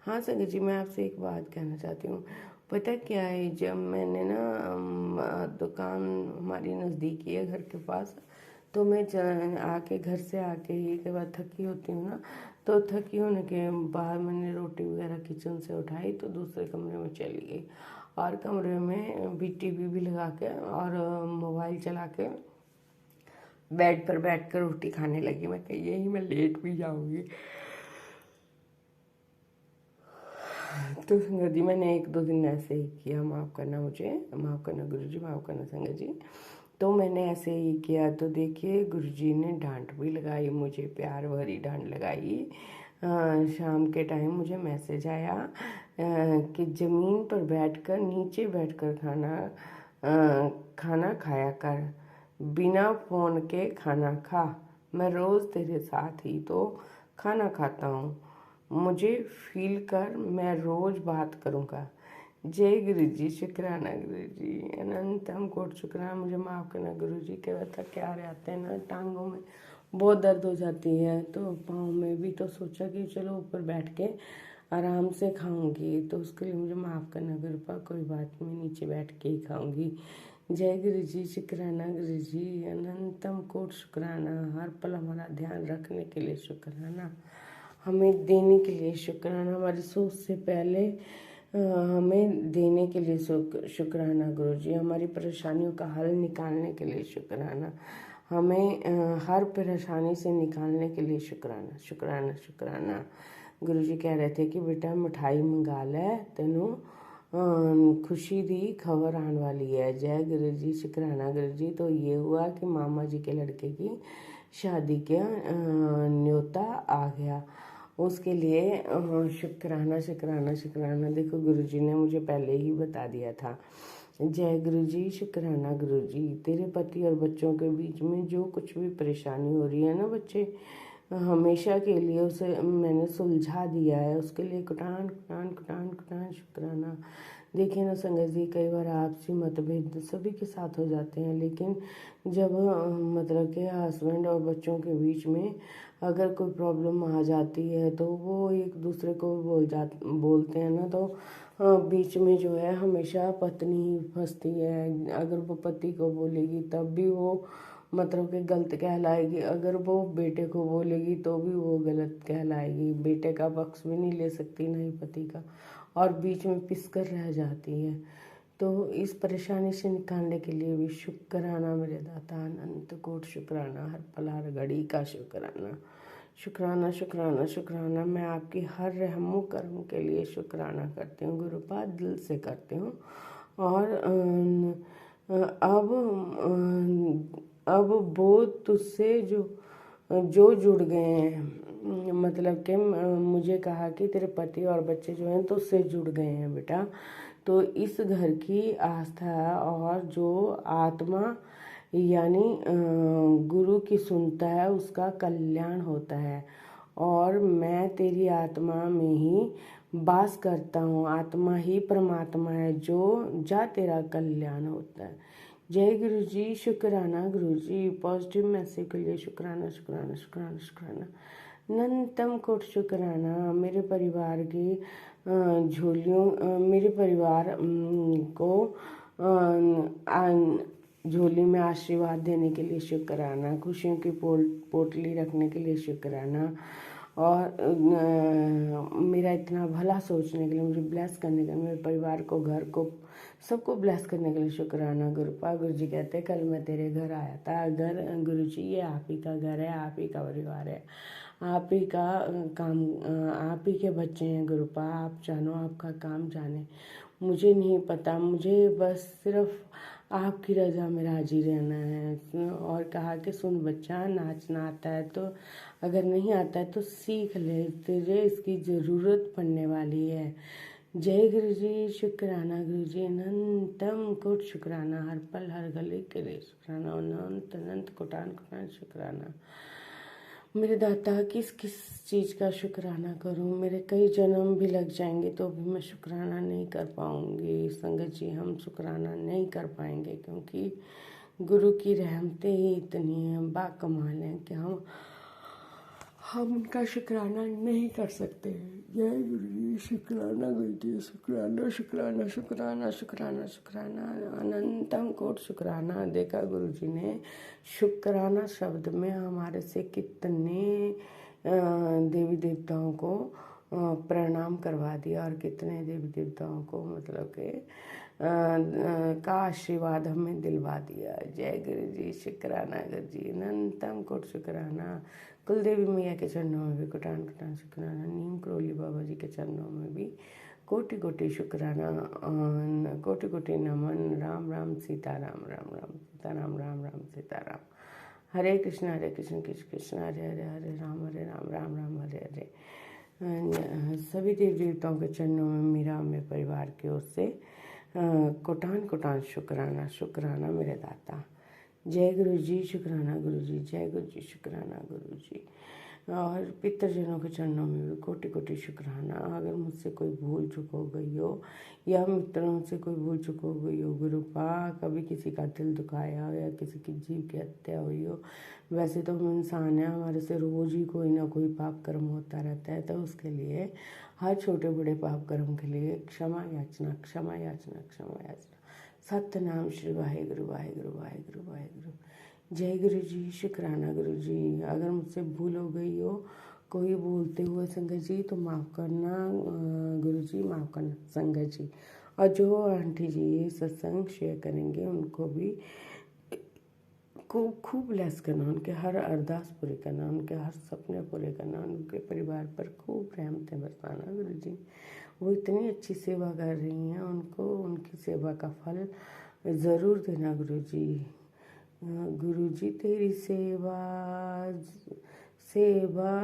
हाँ संगत जी, मैं आपसे एक बात कहना चाहती हूँ। पता क्या है, जब मैंने ना दुकान हमारी नज़दीकी है घर के पास, तो मैं आके घर से आके ही के बाद थकी होती हूँ ना, तो थकी होने के बाद मैंने रोटी वगैरह किचन से उठाई तो दूसरे कमरे में चली गई और कमरे में भी टीवी भी लगा के और मोबाइल चला के बेड पर बैठकर रोटी खाने लगी। मैं कही यही मैं लेट भी जाऊंगी। तो संगत जी, मैंने 1-2 दिन ऐसे ही किया। माफ़ करना मुझे, माफ़ करना गुरु जी, माफ़ करना संगत जी। तो मैंने ऐसे ही किया तो देखिए गुरु जी ने डांट भी लगाई मुझे, प्यार भरी डांट लगाई। शाम के टाइम मुझे मैसेज आया कि ज़मीन पर बैठकर, नीचे बैठकर खाना खाया कर, बिना फ़ोन के खाना खा। मैं रोज़ तेरे साथ ही तो खाना खाता हूँ, मुझे फील कर, मैं रोज़ बात करूँगा। जय गुरु जी, शुक्राना गुरु जी, अनंतम कोट शुक्राना। मुझे माफ़ करना गुरु जी। के बाद थके आ रहे आते हैं ना, टांगों में बहुत दर्द हो जाती है, तो पाँव में भी, तो सोचा कि चलो ऊपर बैठ के आराम से खाऊंगी, तो उसके लिए मुझे माफ़ करना गुरुपा, कोई बात नहीं, नीचे बैठ के ही खाऊंगी। जय गुरु जी, शुक्राना गुरु जी, अनंतम कोट शुक्राना, हर पल हमारा ध्यान रखने के लिए शुक्राना, हमें देने के लिए शुक्राना, हमारी सोच से पहले हमें देने के लिए शुक्राना गुरु जी, हमारी परेशानियों का हल निकालने के लिए शुक्राना, हमें हर परेशानी से निकालने के लिए शुक्राना शुक्राना शुक्राना। गुरु जी कह रहे थे कि बेटा मिठाई मंगा ले, तेनों खुशी दी खबर आने वाली है। जय गुरु जी, शुक्राना गुरु जी। तो ये हुआ कि मामा जी के लड़के की शादी का न्योता आ गया, उसके लिए शुक्राना शुक्राना शुक्राना। देखो गुरु जी ने मुझे पहले ही बता दिया था। जय गुरु जी, शुक्राना गुरु जी। तेरे पति और बच्चों के बीच में जो कुछ भी परेशानी हो रही है ना बच्चे, हमेशा के लिए उसे मैंने सुलझा दिया है, उसके लिए कुटान कुटान कुटान कुटान शुक्राना। देखिए ना संगत जी, कई बार आपसी मतभेद सभी के साथ हो जाते हैं, लेकिन जब मतलब कि हस्बैंड और बच्चों के बीच में अगर कोई प्रॉब्लम आ जाती है तो वो एक दूसरे को बोलते हैं ना, तो बीच में जो है हमेशा पत्नी ही फंसती है। अगर वो पति को बोलेगी तब भी वो मतलब कि गलत कहलाएगी, अगर वो बेटे को बोलेगी तो भी वो गलत कहलाएगी, बेटे का पक्ष भी नहीं ले सकती नहीं पति का, और बीच में पिस कर रह जाती है। तो इस परेशानी से निकालने के लिए भी शुक्राना मेरे दाता, अनंत कोट शुक्राना, हर पल हर घड़ी का शुक्राना शुक्राना शुक्राना शुक्राना। मैं आपकी हर रहमो कर्म के लिए शुक्राना करती हूँ गुरुपाद, दिल से करती हूँ। और अब वो तुझसे जो जुड़ गए हैं, मतलब कि मुझे कहा कि तेरे पति और बच्चे जो हैं तुझसे जुड़ गए हैं बेटा, तो इस घर की आस्था और जो आत्मा यानी गुरु की सुनता है उसका कल्याण होता है, और मैं तेरी आत्मा में ही वास करता हूँ, आत्मा ही परमात्मा है, जो जा तेरा कल्याण होता है। जय गुरु जी, शुक्राना गुरु जी। पॉजिटिव मैसेज के लिए शुक्राना शुक्राना शुक्राना शुक्राना, अनंतम कोट शुक्राना। मेरे परिवार की झोलियों, मेरे परिवार को झोली में आशीर्वाद देने के लिए शुक्राना, खुशियों की पोटली रखने के लिए शुक्राना, और मेरा इतना भला सोचने के लिए, मुझे ब्लेस करने के लिए, मेरे परिवार को, घर को, सबको ब्लेस करने के लिए शुक्राना गुरुपा। गुरु जी कहते कल मैं तेरे घर आया था, घर गुरु जी ये आप ही का घर है, आप ही का परिवार है, आप ही का काम, आप ही के बच्चे हैं गुरुपा, आप जानो, आपका काम जाने, मुझे नहीं पता, मुझे बस सिर्फ आपकी रजा में राजी रहना है। और कहा कि सुन बच्चा, नाचना आता है तो, अगर नहीं आता है तो सीख ले, तुझे इसकी ज़रूरत पड़ने वाली है। जय गुरु जी, शुक्राना गुरु जी, अनंतम कोट शुक्राना, हर पल हर गले के लिए शुक्राना, अनंत अनंत कोटान कोटान शुक्राना। मेरे दाता, किस किस चीज़ का शुक्राना करूं, मेरे कई जन्म भी लग जाएंगे तो भी मैं शुक्राना नहीं कर पाऊंगी। संगत जी, हम शुक्राना नहीं कर पाएंगे, क्योंकि गुरु की रहमतें ही इतनी हैं, बाकमाल हैं कि हम उनका शुक्राना नहीं कर सकते। जय गुरु जी, शुक्राना गुरु जी, शुक्राना शुक्राना शुक्राना शुक्राना शुक्राना, अनंतम कोट शुक्राना। देखा गुरु जी ने शुक्राना शब्द में हमारे से कितने देवी देवताओं को प्रणाम करवा दिया, और कितने देवी देवताओं को मतलब के का आशीर्वाद हमें दिलवा दिया। जय गुरु जी, शुक्राना गुरु जी, अनंतम कोट शुक्राना। कुलदेवी मैया के चरणों में भी कोटान कोटान शुक्राना, नीम करोली बाबा जी के चरणों में भी कोटि कोटि शुक्राना, कोटि कोटि नमन। राम राम सीताराम, राम राम सीताराम, राम राम सीताराम। हरे कृष्ण कृष्ण कृष्ण हरे हरे, हरे राम राम राम हरे हरे। सभी देवी देवताओं के चरणों में मेरा, मेरे परिवार की ओर से कोटान कोटान शुक्राना शुक्राना मेरे दाता। जय गुरु जी, शुक्राना गुरु जी, जय गुरु जी, शुक्राना गुरु जी। और पितृजनों के चरणों में भी कोटि कोटि शुक्राना। अगर मुझसे कोई भूल चूक हो गई हो या मित्रों से कोई भूल चूक हो गई हो गुरुपा, कभी किसी का दिल दुखाया हो या किसी की जीव की हत्या हुई हो, वैसे तो हम इंसान हैं, हमारे से रोज़ ही कोई ना कोई पाप कर्म होता रहता है, तो उसके लिए हर छोटे बड़े पाप कर्म के लिए क्षमा याचना, क्षमा याचना, क्षमा याचना। सतनाम श्री वाहेगुरु वाहेगुरु वाहेगुरु वाहेगुरु। जय गुरु जी, शुक्राना गुरु जी। अगर मुझसे भूल हो गई हो कोई बोलते हुए संगत जी तो माफ़ करना गुरु जी, माफ़ करना संगत जी। और जो आंटी जी ये सत्संग शेयर करेंगे उनको भी खूब खूब ब्लेस करना, उनके हर अरदास पूरी करना, उनके हर सपने पूरे करना, उनके परिवार पर खूब रहमतें बरसाना गुरु जी। वो इतनी अच्छी सेवा कर रही हैं, उनको उनकी सेवा का फल ज़रूर देना गुरु जी। गुरु जी तेरी सेवा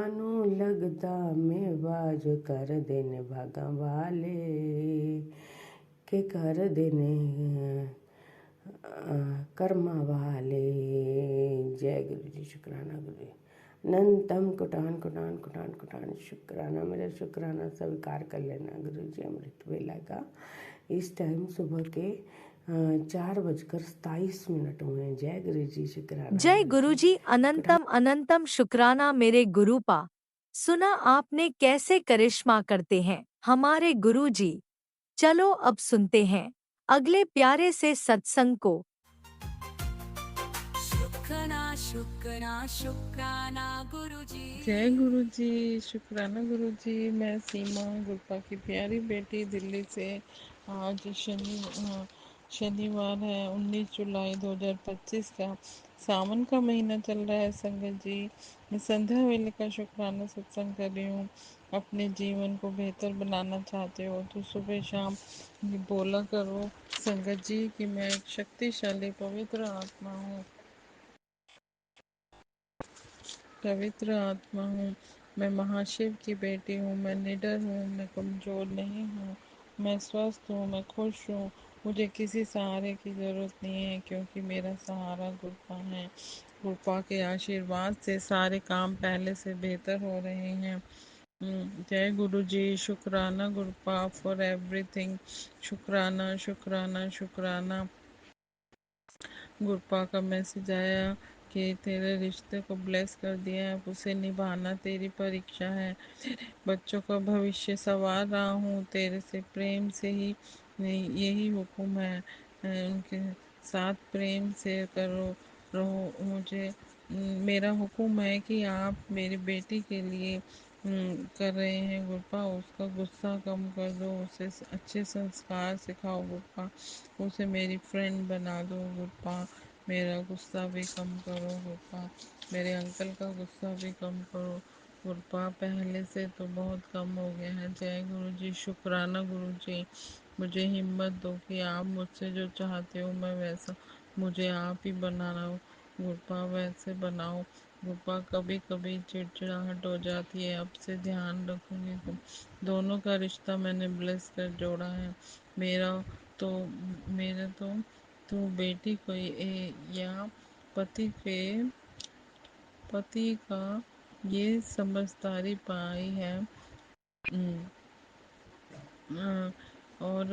नू लगदा मेवा, जो कर देने भागा वाले के कर देने कर्मा वाले। जय गुरु जी, शुक्राना गुरु जी। अनंतम कुटान कुटान कुटान कुटान शुक्राना। मेरा शुक्राना स्वीकार कर लेना गुरु जी। अमृत वेला का इस टाइम सुबह के 4:27 हुए हैं। जय गुरु जी, शुक्राना जय गुरु गुरु जी। जी, अनंतम अनंतम शुक्राना मेरे गुरुपा। सुना आपने कैसे करिश्मा करते हैं हमारे गुरु जी। चलो अब सुनते हैं अगले प्यारे से सत्संग को। शुक्राना शुक्राना शुक्राना गुरुजी। जय गुरु जी, शुक्राना गुरु जी। मैं सीमा गुरपा की प्यारी बेटी दिल्ली से। आज शनिवार है 19 जुलाई 2025 का। सावन का महीना चल रहा है संगत जी। मैं संध्या वेले का शुक्राना सत्संग कर रही हूँ। अपने जीवन को बेहतर बनाना चाहते हो तो सुबह शाम ये बोला करो संगत जी कि मैं एक शक्तिशाली पवित्र आत्मा हूँ, पवित्र आत्मा हूँ। मैं महाशिव की बेटी हूँ। मैं निडर हूँ, मैं कमज़ोर नहीं हूँ। मैं स्वस्थ हूँ, मैं खुश हूँ। मुझे किसी सहारे की ज़रूरत नहीं है क्योंकि मेरा सहारा गुरपा है। गुरपा के आशीर्वाद से सारे काम पहले से बेहतर हो रहे हैं। जय गुरु जी, शुक्राना गुरपा फॉर एवरीथिंग। शुक्राना शुक्राना शुक्राना। गुरपा का मैसेज आया कि तेरे रिश्ते को ब्लेस कर दिया है, अब उसे निभाना तेरी परीक्षा है। बच्चों का भविष्य संवार रहा हूँ तेरे से प्रेम से ही, यही हुक्म है। उनके साथ प्रेम से करो रहो। मेरा हुक्म है कि आप मेरी बेटी के लिए कर रहे हैं गुरपा, उसका गुस्सा कम कर दो, उसे अच्छे संस्कार सिखाओ गुरपा, उसे मेरी फ्रेंड बना दो गुरपा। मेरा गुस्सा भी कम करो गुरपा, मेरे अंकल का गुस्सा भी कम करो गुरपा, पहले से तो बहुत कम हो गया है। जय गुरु जी, शुक्राना गुरु जी। मुझे हिम्मत दो कि आप मुझसे जो चाहते हो मैं वैसा, मुझे आप ही बनाना हो गुरपा, वैसे बनाओ गुरपा। कभी कभी चिड़चिड़ाहट हो जाती है, अब से ध्यान रखूंगी तुम दोनों का रिश्ता मैंने ब्लेस कर जोड़ा है। मेरा तो मेरे तो बेटी को या पति के पति का ये समझदारी पाई है। और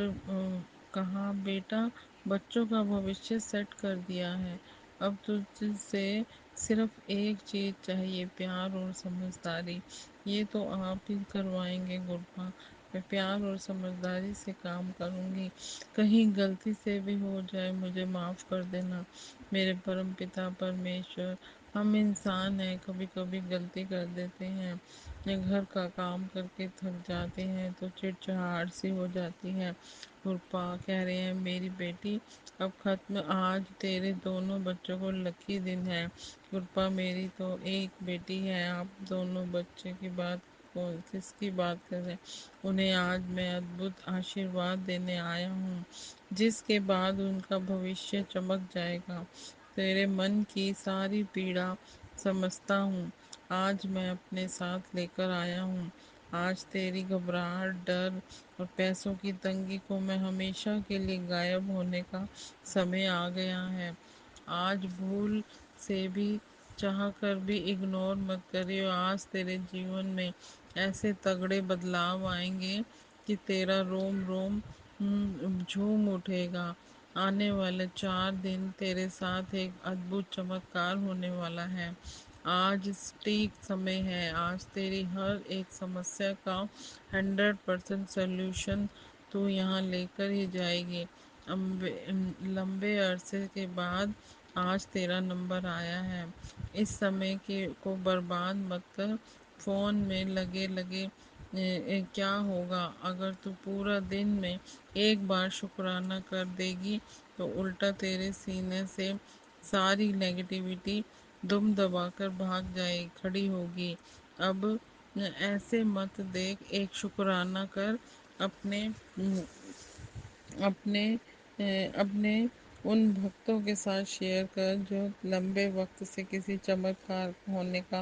कहा बेटा बच्चों का भविष्य सेट कर दिया है, अब तुझसे सिर्फ एक चीज़ चाहिए, प्यार और समझदारी। ये तो आप ही करवाएंगे गुरबा, मैं प्यार और समझदारी से काम करूँगी। कहीं गलती से भी हो जाए मुझे माफ़ कर देना मेरे परम पिता परमेश्वर। हम इंसान हैं, कभी कभी गलती कर देते हैं, या घर का काम करके थक जाते हैं तो चिड़चिड़ाहट सी हो जाती है। गुरपा कह रहे हैं मेरी बेटी अब खत्म, आज तेरे दोनों बच्चों को लकी दिन है। गुरपा मेरी तो एक बेटी है, आप दोनों बच्चे की बात किसकी बात कर रहे हैं? उन्हें आज मैं अद्भुत आशीर्वाद देने आया हूँ जिसके बाद उनका भविष्य चमक जाएगा। तेरे मन की सारी पीड़ा समझता हूँ, आज मैं अपने साथ लेकर आया हूँ। आज तेरी घबराहट, डर और पैसों की तंगी को मैं हमेशा के लिए गायब होने का समय आ गया है। आज भूल से भी चाह कर भी इग्नोर मत करियो। आज तेरे जीवन में ऐसे तगड़े बदलाव आएंगे कि तेरा रोम रोम झूम उठेगा। आने वाले 4 दिन तेरे साथ एक अद्भुत चमत्कार होने वाला है। आज ठीक समय है। आज तेरी हर एक समस्या का 100% सोल्यूशन तू यहाँ लेकर ही जाएगी। लंबे अरसे के बाद आज तेरा नंबर आया है। इस समय के को बर्बाद मत कर। फोन में लगे लगे क्या होगा अगर तू पूरा दिन में एक बार शुक्राना कर देगी तो उल्टा तेरे सीने से सारी नेगेटिविटी दुम दबाकर भाग जाए खड़ी होगी। अब ऐसे मत देख, एक शुक्राना कर। अपने अपने अपने उन भक्तों के साथ शेयर कर जो लंबे वक्त से किसी चमत्कार होने का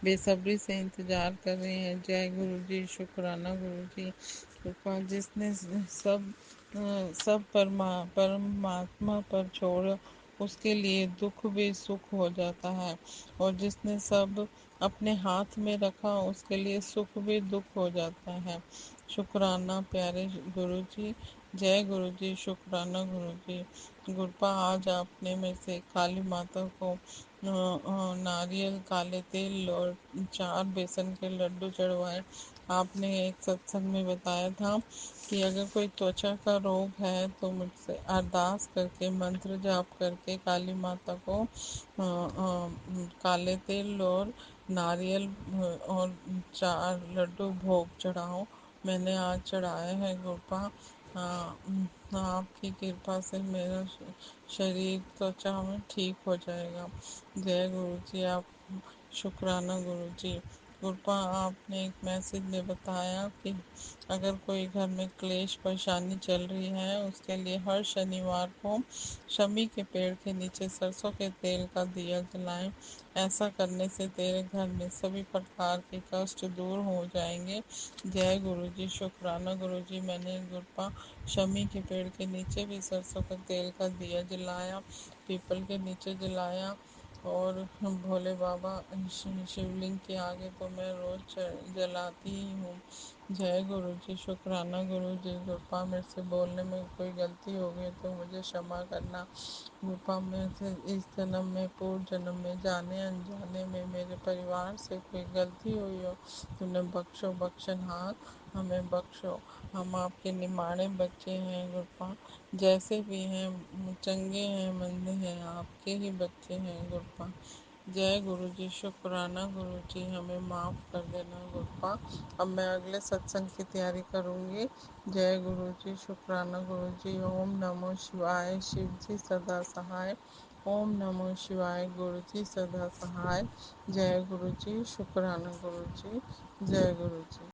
बेसब्री से इंतजार कर रहे हैं। जय गुरु जी, शुक्राना गुरु जी। कृपा जिसने सब परमात्मा पर छोड़ उसके लिए दुख भी सुख हो जाता है, और जिसने सब अपने हाथ में रखा उसके लिए सुख भी दुख हो जाता है। शुक्राना प्यारे गुरु जी। जय गुरु जी, शुक्राना गुरु जी। गुरपा आज आपने मेरे से काली माता को नारियल, काले तिल और 4 बेसन के लड्डू चढ़वाए। आपने एक सत्संग में बताया था कि अगर कोई त्वचा का रोग है तो मुझसे अरदास करके मंत्र जाप करके काली माता को काले तिल और नारियल और 4 लड्डू भोग चढ़ाओ। मैंने आज चढ़ाए हैं गुरपा। आपकी कृपा से मेरा शरीर त्वचा में ठीक हो जाएगा। जय गुरु जी। आप शुक्राना गुरु जी। गुरपा आपने एक मैसेज में बताया कि अगर कोई घर में क्लेश परेशानी चल रही है उसके लिए हर शनिवार को शमी के पेड़ के नीचे सरसों के तेल का दिया जलाएं। ऐसा करने से तेरे घर में सभी प्रकार के कष्ट दूर हो जाएंगे। जय गुरु जी, शुक्राना गुरु जी। मैंने गुरपा शमी के पेड़ के नीचे भी सरसों के तेल का दिया जलाया, पीपल के नीचे जलाया, और भोले बाबा शिवलिंग के आगे तो मैं रोज जलाती ही हूँ। जय गुरु जी, शुक्राना गुरु जी। गुरपा मेरे से बोलने में कोई गलती हो गई तो मुझे क्षमा करना। गुरपा मेरे से इस जन्म में, पूर्व जन्म में, जाने अनजाने में मेरे परिवार से कोई गलती हुई हो तूने बख्शो, बख्शनहार हमें बख्शो। हम आपके निमाणे बच्चे हैं गुरपा, जैसे भी हैं, चंगे हैं मंदे हैं, आपके ही बच्चे हैं गुरपा। जय गुरु जी, शुक्राना गुरु जी। हमें माफ़ कर देना गुरपा। अब मैं अगले सत्संग की तैयारी करूँगी। जय गुरु जी, शुक्राना गुरु जी। ओम नमो शिवाय। शिव जी सदा सहाय। ओम नमो शिवाय। गुरु जी सदा सहाय। जय गुरु जी, शुक्राना गुरु जी। जय गुरु जी।